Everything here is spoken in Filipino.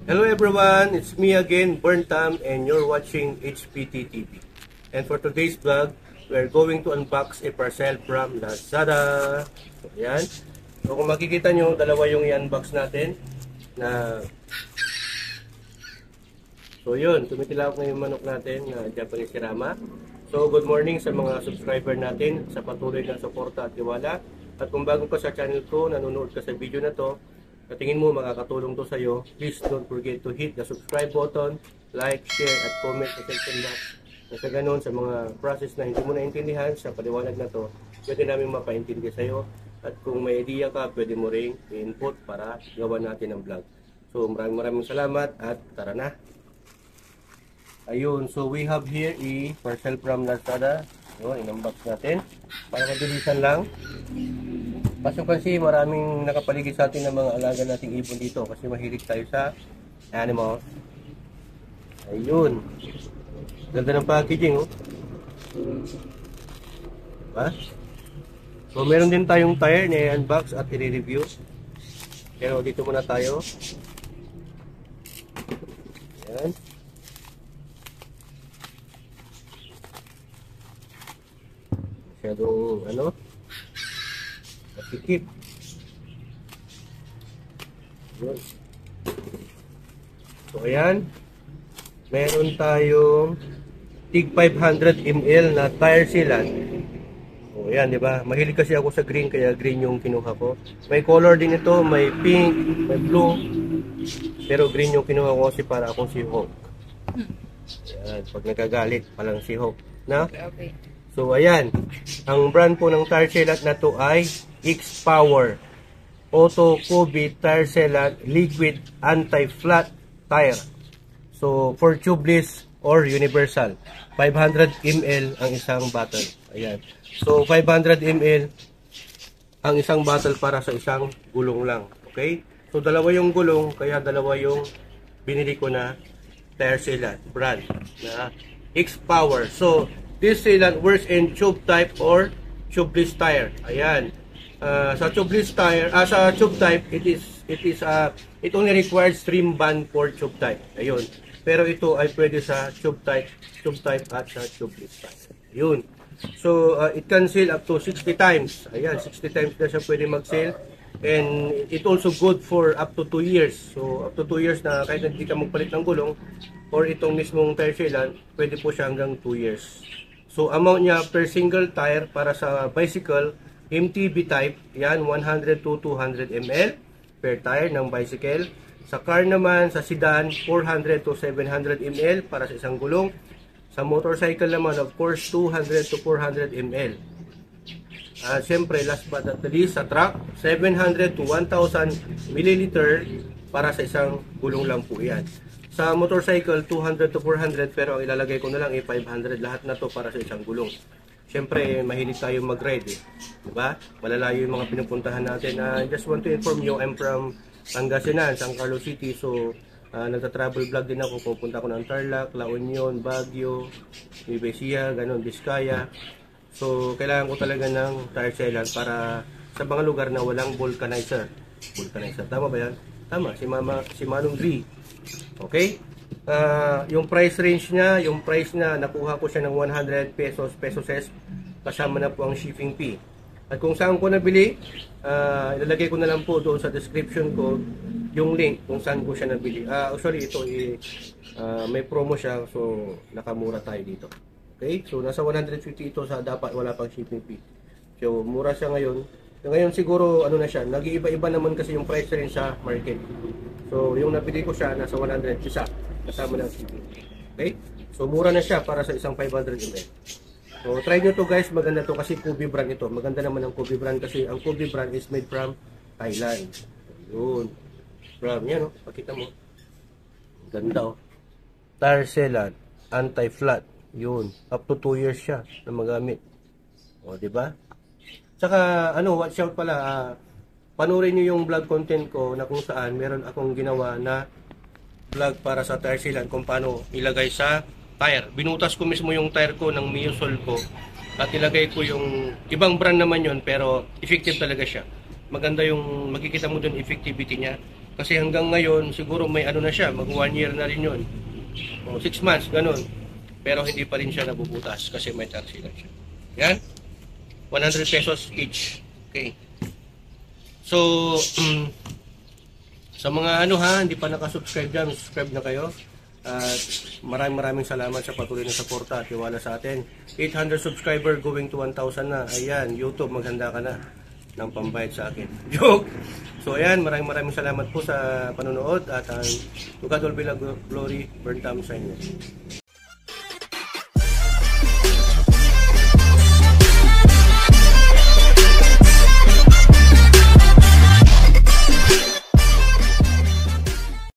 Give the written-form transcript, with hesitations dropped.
Hello everyone, it's me again, Burntam, and you're watching HPT TV. And for today's vlog, we're going to unbox a parcel from Lazada. So, yan. So kung makikita nyo, dalawa yung i-unbox natin. So yun, tumitilawak na yung manok natin na Japanese Hirama. So good morning sa mga subscriber natin, sa patuloy na suporta at tiwala. At kung bago ka sa channel ko, nanonood ka sa video na to, at tingin mo makakatulong to sa'yo, please don't forget to hit the subscribe button, like, share, at comment sa section box. Sa ganun, sa mga process na hindi mo naintindihan sa paliwanag na to, pwede namin mapaintindi sa'yo. At kung may idea ka, pwede mo ring i-input para gawa natin ang vlog. So maraming salamat at tara na! Ayun, so we have here a parcel from Lazada. So, in-unbox natin para mabilisan lang. Kasi maraming nakapaligid sa atin ng mga alaga nating ibon dito kasi mahilig tayo sa animals. Ayun. Ganda ng packaging, oh. Diba? So meron din tayong tire na i-unbox at i-review. Pero dito muna tayo. Ayan. Masyadong masikip. So ayan, meron tayong tig 500 ml na tire sealant. O ayan, di ba? Mahilig kasi ako sa green, kaya green yung kinuha ko. May color din ito, may pink, may blue. Pero green yung kinuha ko kasi para akong si Hulk. Ayan, pag nagagalit, palang si Hulk. Na? Okay. So ayan, ang brand po ng tire sealant na to ay X-Power Auto Kobe Tire Sealant Liquid Anti-Flat Tire. So for tubeless or universal, 500 ml ang isang bottle. Ayan. So 500 ml ang isang bottle para sa isang gulong lang. Okay? So dalawa yung gulong, kaya dalawa yung binili ko na tire sealant brand na X-Power. So this sealant works in tube type or tubeless tire. Ayan. Sa tubeless tire, sa tube type, it only requires trim band for tube type. Ayun. Pero ito ay pwede sa tube type at sa tubeless tire. Ayun. So it can seal up to 60 times. Ayan, 60 times na siya pwede mag-seal. And it also good for up to 2 years. So up to 2 years na kahit hindi ka magpalit ng gulong or itong mismong tire sealant, pwede po siya hanggang 2 years. So amount niya per single tire para sa bicycle, MTB type, yan 100 to 200 ml per tire ng bicycle. Sa car naman, sa sedan, 400 to 700 ml para sa isang gulong. Sa motorcycle naman, of course, 200 to 400 ml. Siyempre, last but not least, sa truck, 700 to 1,000 ml para sa isang gulong lang po yan. Sa motorcycle, 200 to 400, pero ang ilalagay ko na lang ay 500. Lahat na to para sa isang gulong. Siyempre, mahilig tayo mag-ride, eh. Diba? Malalayo yung mga pinupuntahan natin. Just want to inform you, I'm from Pangasinan, San Carlos City. So, nagta-travel vlog din ako. Pupunta ko ng Tarlac, La Union, Baguio, Nueva Ecija, ganun, Vizcaya. So, kailangan ko talaga ng tire sealant para sa mga lugar na walang vulcanizer. Tama ba yan? Tama, si Manong V. Okay? Yung price range niya, nakuha ko siya ng 100 pesos, kasama na po ang shipping fee. At kung saan ko nabili, ilalagay ko na lang po doon sa description ko yung link kung saan ko siya nabili. Sorry, ito may promo siya, so nakamura tayo dito. Okay? So nasa 150 ito, sa dapat wala pang shipping fee. So mura siya ngayon. Ngayon siguro na siya, nag-iiba-iba naman kasi yung price range sa market. So yung nabili ko siya nasa 100 isa, kasama ng shipping. Okay? So mura na siya para sa isang 500 ml. So try nyo to guys, maganda to kasi Kobe brand ito. Maganda naman ang Kobe brand kasi ang Kobe brand is made from Thailand. Yun. From yan, oh. Pakita mo. Ganda, oh. Tire sealant, anti-flat. Yun. Up to 2 years siya na magamit. O, diba? Tsaka, watch out pala. Panurin nyo yung vlog content ko na kung saan meron akong ginawa na vlog para sa tire sealant kung paano ilagay sa tire. Binutas ko mismo yung tire ko ng Miosol ko at ilagay ko yung ibang brand naman yon, pero effective talaga siya. Maganda yung makikita mo dun effectivity niya. Kasi hanggang ngayon, siguro may ano na siya, mag 1 year na rin yun. O 6 months, ganun. Pero hindi pa rin siya nabubutas kasi may tarsilan siya. Yan. 100 pesos each. Okay. So, sa mga ano ha, hindi pa nakasubscribe dyan, subscribe na kayo. At maraming salamat sa patuloy na suporta at tiwala sa atin. 800 subscriber going to 1,000 na. Ayan, YouTube, maghanda ka na ng pambayad sa akin. Joke! So ayan, maraming salamat po sa panonood at to God all be the glory, burn time sa inyo.